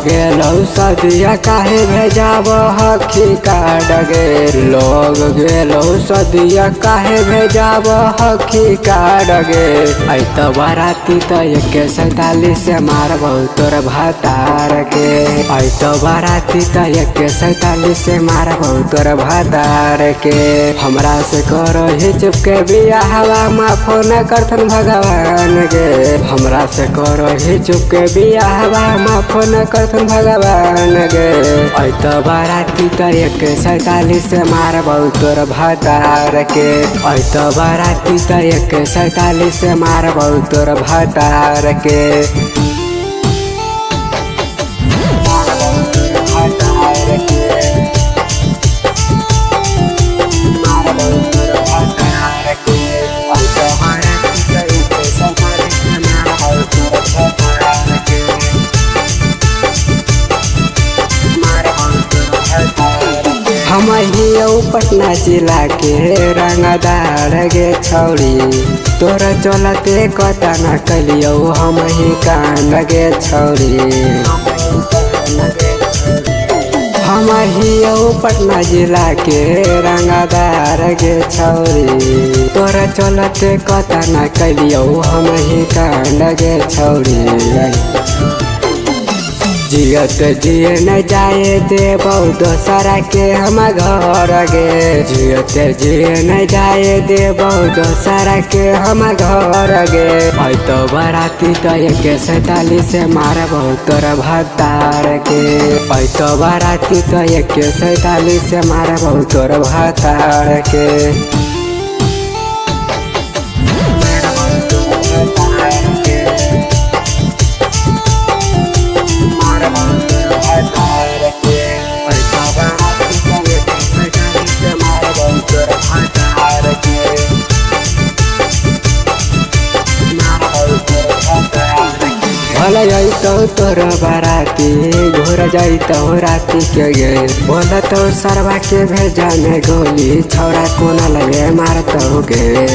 गेलौ सदिया काहे भेजाब हखी कार्ड गे। लोग गेलौ सदिया काहे भेजाब हखी कार्ड गे। ऐत बाराती त 147 से मारबौ तोर भातार के। ऐत बाराती त 147 से मारबौ तोर भातार के। हमरा से करो ही चुपके बियाहवा मा फोन करथन भगवान गे। हमरा से करो ही चुपके बियाहवा मा फोन करथन भगवान गे। ऐत बाराती त 147 से मारबौ तोर भातार के। ऐत बाराती त 147 से मारबौ तोर भातार के। हम हियौ पटना जिला के रंगदार गे छौरी। तोरा चलते कता न कलियौ हम ही कांड गे छौरी। हम हियौ पटना जिला के रंगदार गे छौरी। तोरा चलते कता न कलियौ हम ही कांड गे छौरी। जियत जिए न जाए देबौ दोसरा के हम घर गे। जियत जिए न जाए देबौ दोसरा के हम घर गे। ऐत बाराती त 147 से मारबौ तोर भातार के। ऐत बाराती त 147 से मारबौ तोर भातार के। भले अइतौ तोर बाराती घोर जाइतौ राती के गे। बोलतौ सरवा के भेजा में गोली छौरा कोना लगे मारतौ गे।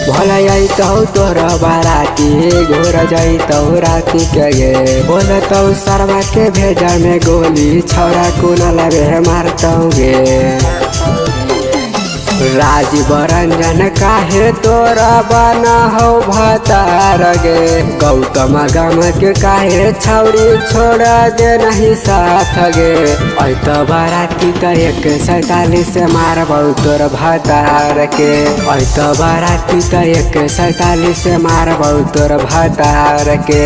भले अइतौ तोर बाराती घोर जाइतौ राती के गे। बोलतौ सरवा के भेजा में गोली छौरा कोना लगे मारतौ गे। राजीव रंजन काहे तोरा बना हो भातार गे। गौतम गम के काहे छौरी छोड़ दे नहीं साथ गे। ऐत बाराती त 147 से मारबौ तोर भातार के। ऐत बाराती त 147 से मारबौ तोर भातार के।